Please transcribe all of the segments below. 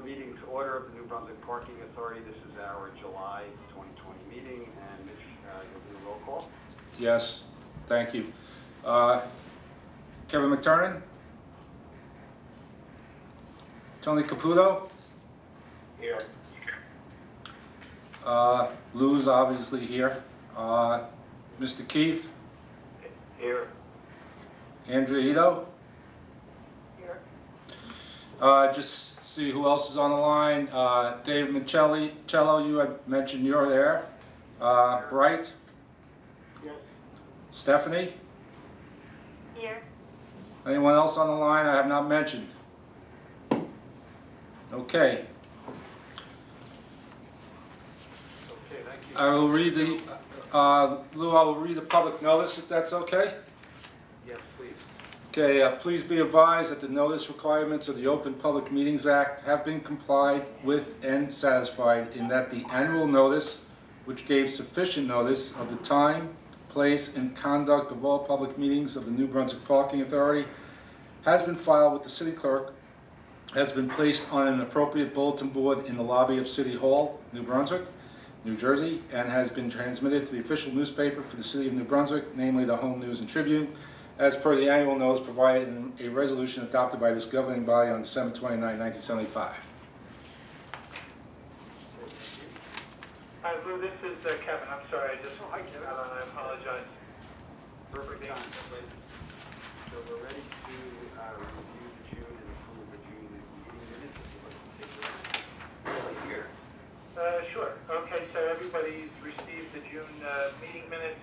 meeting to order of the New Brunswick Parking Authority. This is our July 2020 meeting, and Mitch, you'll do a roll call. Yes, thank you. Kevin McTurnan? Tony Caputo? Here. Lou's obviously here. Mr. Keith? Here. Andrea Ito? Here. Just see who else is on the line. Dave Cello, you had mentioned you're there. Bright? Yes. Stephanie? Here. Anyone else on the line I have not mentioned? Okay. Okay, thank you. I will read the, Lou, I will read the public notice if that's okay. Yes, please. Okay, please be advised that the notice requirements of the Open Public Meetings Act have been complied with and satisfied in that the annual notice, which gave sufficient notice of the time, place, and conduct of all public meetings of the New Brunswick Parking Authority, has been filed with the city clerk, has been placed on an appropriate bulletin board in the lobby of City Hall, New Brunswick, New Jersey, and has been transmitted to the official newspaper for the city of New Brunswick, namely the Home News and Tribune, as per the annual notice provided in a resolution adopted by this governing body on December 29, 1975. Hi, Lou, this is Kevin. I'm sorry, I just Hi, Kevin. I apologize. Perfect time. So we're ready to review the June and approve the June meeting minutes. If you'd like to take that. Really here. Sure. Okay, so everybody's received the June meeting minutes.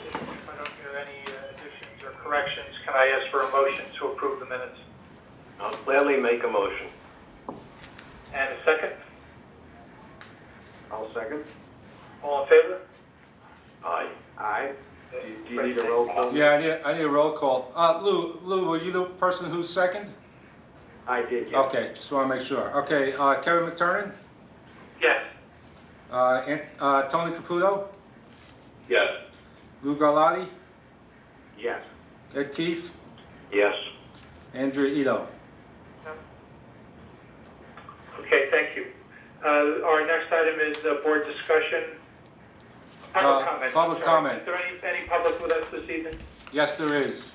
If I don't hear any additions or corrections, can I ask for a motion to approve the minutes? I'll gladly make a motion. And a second? I'll second. All in favor? Aye. Aye. Do you need a roll call? Yeah, I need a roll call. Lou, were you the person who's second? I did, yes. Okay, just want to make sure. Okay, Kevin McTurnan? Yes. Tony Caputo? Yes. Lou Garlotti? Yes. Ed Keith? Yes. Andrea Ito? Okay, thank you. Our next item is board discussion. Public comment. public I'm sorry. comment. Is there any public with us this evening? Yes, there is.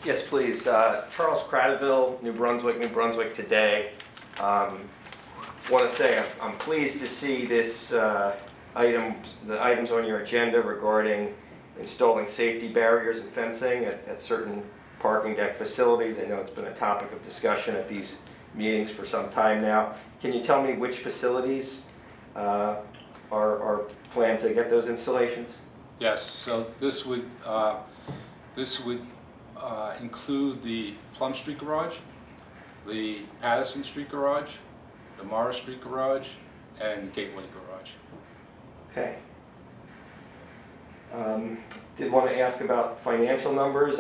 Yes, please. Charles Cradaville, New Brunswick Today. Want to say I'm pleased to see this the items on your agenda regarding installing safety barriers and fencing at certain parking deck facilities. I know it's been a topic of discussion at these meetings for some time now. Can you tell me which facilities are planned to get those installations? Yes, so this would include the Plum Street Garage, the Patterson Street Garage, the Morris Street Garage, and the Gateway Garage. Okay. Did want to ask about financial numbers.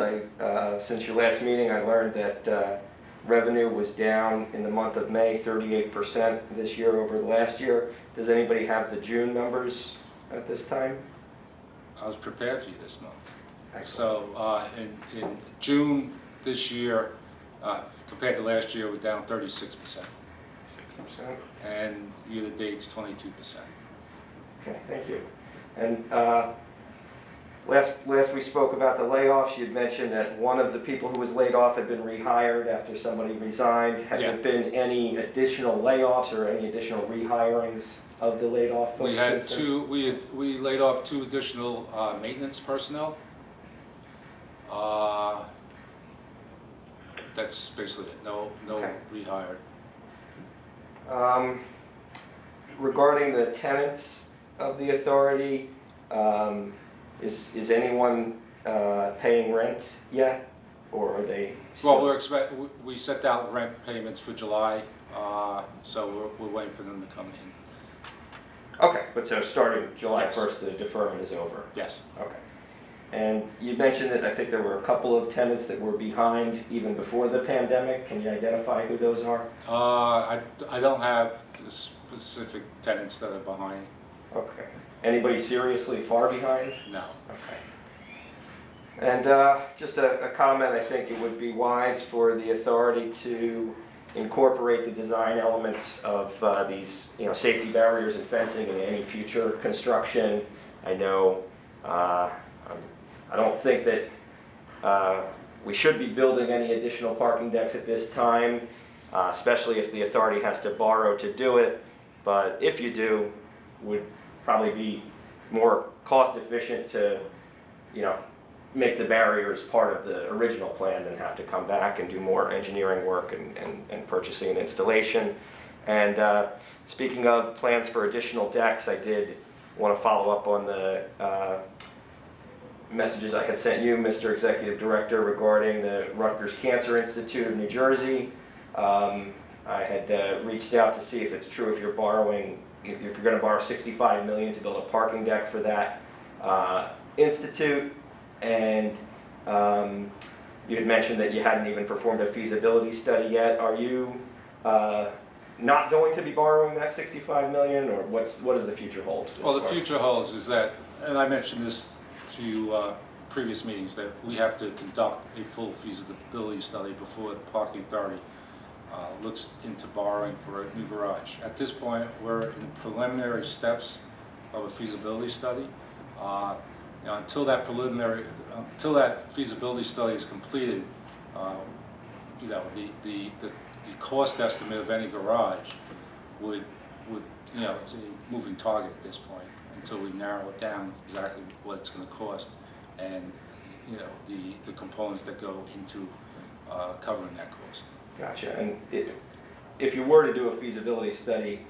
Since your last meeting, I learned that revenue was down in the month of May 38% this year over the last year. Does anybody have the June numbers at this time? I was prepared for you this month. Excellent. So in June this year, compared to last year, we're down 36%, 6%. and year-to-date's 22%. Okay, thank you. And last we spoke about the layoffs. You'd mentioned that one of the people who was laid off had been rehired after somebody resigned. Have there been any additional layoffs or any additional rehirings of the laid off folks? We had since then? two. We laid off 2 additional maintenance personnel. That's basically it. No Okay. rehired. Regarding the tenants of the authority, is anyone paying rent yet, or are they? Well, we set out rent payments for July, so we're waiting for them to come in. Okay, but so starting July Yes. 1st, the deferment is over. Yes. Okay. And you mentioned that I think there were a couple of tenants that were behind even before the pandemic. Can you identify who those are? I don't have the specific tenants that are behind. Okay. Anybody seriously far behind? No. Okay. And just a comment, I think it would be wise for the authority to incorporate the design elements of these, safety barriers and fencing in any future construction. I know, I don't think that we should be building any additional parking decks at this time, especially if the authority has to borrow to do it. But if you do, would probably be more cost efficient to, make the barriers part of the original plan than have to come back and do more engineering work and purchasing and installation. And speaking of plans for additional decks, I did want to follow up on the messages I had sent you, Mr. Executive Director, regarding the Rutgers Cancer Institute of New Jersey. I had reached out to see if it's true if you're going to borrow $65 million to build a parking deck for that institute. And you had mentioned that you hadn't even performed a feasibility study yet. Are you not going to be borrowing that $65 million, or what does the future hold? Well, the future holds is that, and I mentioned this to you previous meetings, that we have to conduct a full feasibility study before the parking authority looks into borrowing for a new garage. At this point, we're in preliminary steps of a feasibility study. Until that feasibility study is completed, the cost estimate of any garage would it's a moving target at this point until we narrow it down exactly what it's going to cost and the components that go into covering that cost. Gotcha. And if you were to do a feasibility study,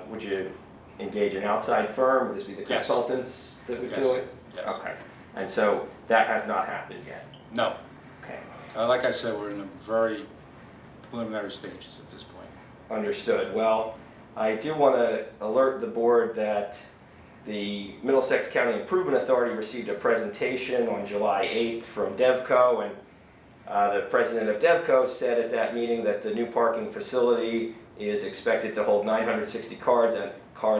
would you engage an outside firm? Would this be the Yes. consultants that would do it? Yes. Okay. And so that has not happened yet? No. Okay. Like I said, we're in a very preliminary stages at this point. Understood. Well, I do want to alert the board that the Middlesex County Improvement Authority received a presentation on July 8th from DevCo, and the president of DevCo said at that meeting that the new parking facility is expected to hold 960 cars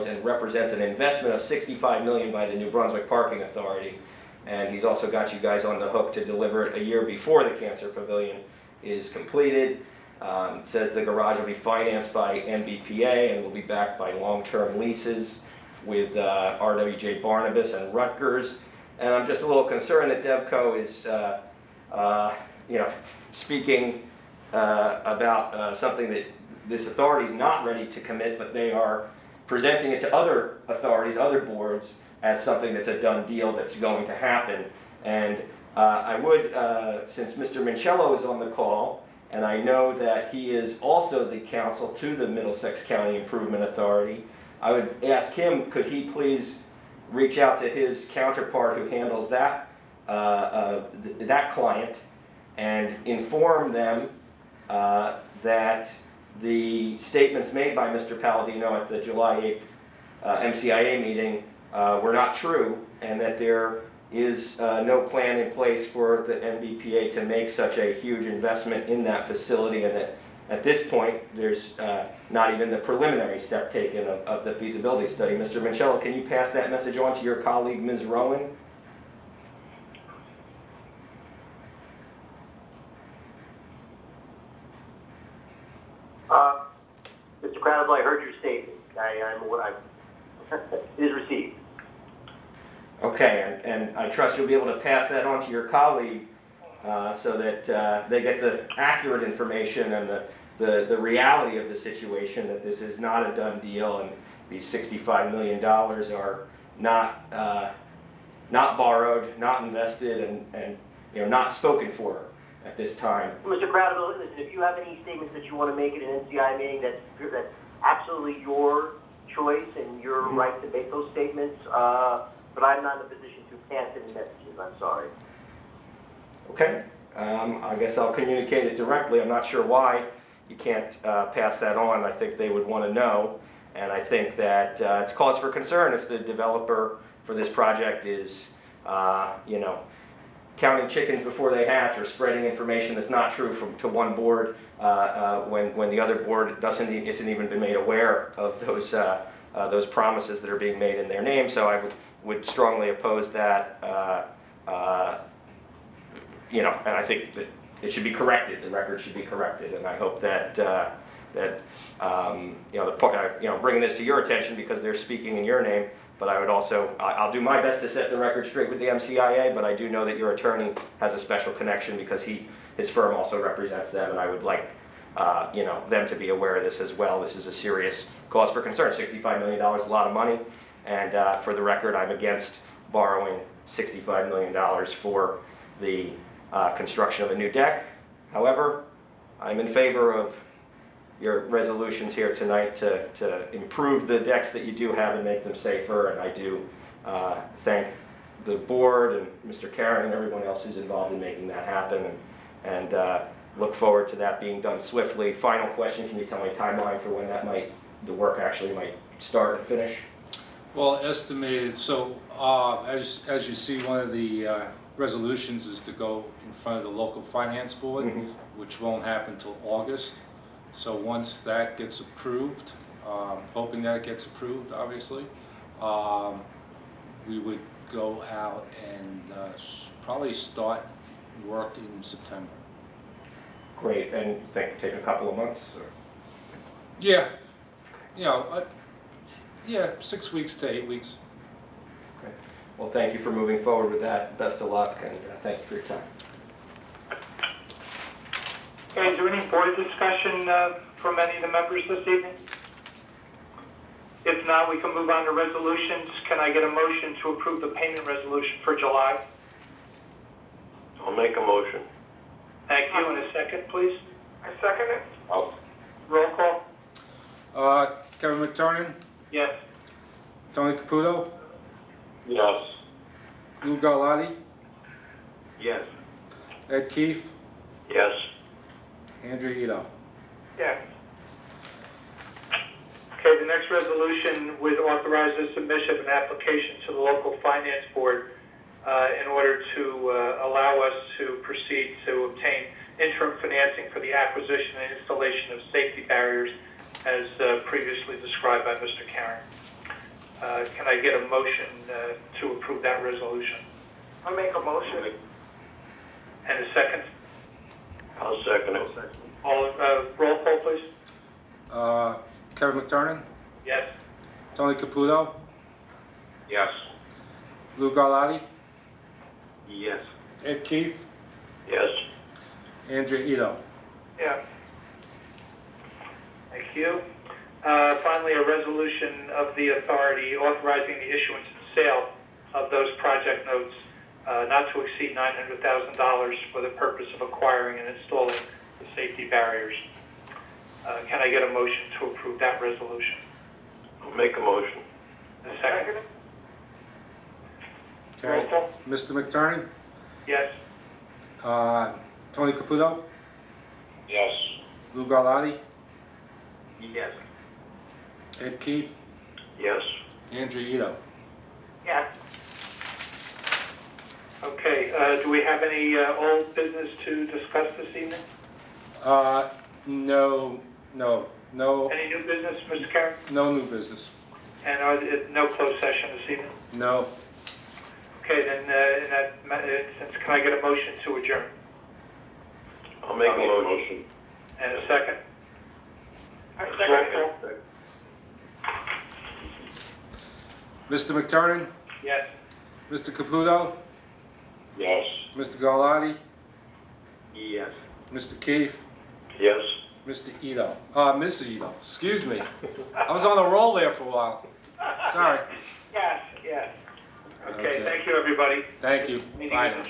and represents an investment of $65 million by the New Brunswick Parking Authority. And he's also got you guys on the hook to deliver it a year before the Cancer Pavilion is completed. It says the garage will be financed by MBPA and will be backed by long-term leases with RWJ Barnabas and Rutgers. And I'm just a little concerned that DevCo is speaking about something that this authority is not ready to commit, but they are presenting it to other authorities, other boards, as something that's a done deal that's going to happen. And I would, since Mr. Mincello is on the call, and I know that he is also the counsel to the Middlesex County Improvement Authority, I would ask him, could he please reach out to his counterpart who handles that, that client, and inform them that the statements made by Mr. Palladino at the July 8th MCIA meeting were not true, and that there is no plan in place for the MBPA to make such a huge investment in that facility, and that at this point there's not even the preliminary step taken of the feasibility study. Mr. Mincello, can you pass that message on to your colleague, Ms. Rowan? Mr. Crowell, I heard your statement. It is received. Okay, and I trust you'll be able to pass that on to your colleague so that they get the accurate information and the reality of the situation, that this is not a done deal and these $65 million are not borrowed, not invested, and not spoken for at this time. Mr. Crowell, listen, if you have any statements that you want to make at an NCI meeting, that's absolutely your choice and your right to make those statements, but I'm not in a position to pass any messages, I'm sorry. Okay, I guess I'll communicate it directly. I'm not sure why you can't pass that on. I think they would want to know, and I think that it's cause for concern if the developer for this project is, counting chickens before they hatch, or spreading information that's not true to one board when the other board isn't even been made aware of those promises that are being made in their name. So I would strongly oppose that you know, and I think that it should be corrected, the record should be corrected, and I hope that, you know, bringing this to your attention because they're speaking in your name, but I would also, I'll do my best to set the record straight with the MCIA, but I do know that your attorney has a special connection because his firm also represents them, and I would like, you know, them to be aware of this as well. This is a serious cause for concern. $65 million is a lot of money, and for the record, I'm against borrowing $65 million for the construction of a new deck. However, I'm in favor of your resolutions here tonight to improve the decks that you do have and make them safer, and I do thank the board and Mr. Karen and everyone else who's involved in making that happen, and look forward to that being done swiftly. Final question, can you tell me a timeline for when the work actually might start and finish? Well, estimated, so as you see, one of the resolutions is to go in front of the local finance board, which won't happen until August. So once that gets approved, hoping that it gets approved, obviously, we would go out and probably start work in September. Great, and take a couple of months? Or? Yeah, you know, yeah, 6 weeks to 8 weeks. Okay. Well, thank you for moving forward with that. Best of luck, and thank you for your time. Okay, is there any board discussion from any of the members this evening? If not, we can move on to resolutions. Can I get a motion to approve the payment resolution for July? I'll make a motion. Thank you. And a second, please. I second it. Roll call. Kevin McTurnan, Yes. Tony Caputo, Yes. Lou Garlotti, Yes. Ed Keefe, Yes. Andrea Ito. Yes. Okay, the next resolution would authorize the submission of an application to the local finance board in order to allow us to proceed to obtain interim financing for the acquisition and installation of safety barriers as previously described by Mr. Karen. Can I get a motion to approve that resolution? I'll make a motion. And a second? I'll second it. All, roll call, please. Kevin McTurnan, Yes. Tony Caputo, Yes. Lou Garlotti, Yes. Ed Keefe, Yes. Andrea Ito. Yeah. Thank you. Finally, a resolution of the authority authorizing the issuance and sale of those project notes not to exceed $900,000 for the purpose of acquiring and installing the safety barriers. Can I get a motion to approve that resolution? I'll make a motion. A second? Roll Okay. call? Mr. McTurnan, Yes. Tony Caputo, Yes. Lou Garlotti, Yes. Ed Keefe, Yes. Andrea Ito. Yes. Okay, do we have any old business to discuss this evening? No, Any new business, Mr. Karen? no new business. And are there no closed session this evening? No. Okay, then in that instance, can I get a motion to adjourn? I'll make a motion. And a second? Second. Mr. McTurnan, Yes. Mr. Caputo, Yes. Mr. Garlotti, Yes. Mr. Keefe, Yes. Mr. Ito. Mrs. Ito, excuse me. I was on a roll there for a while. Sorry. Yes, yes. Okay, Okay. thank you, everybody. Thank you. Meeting Bye is now. adjourned.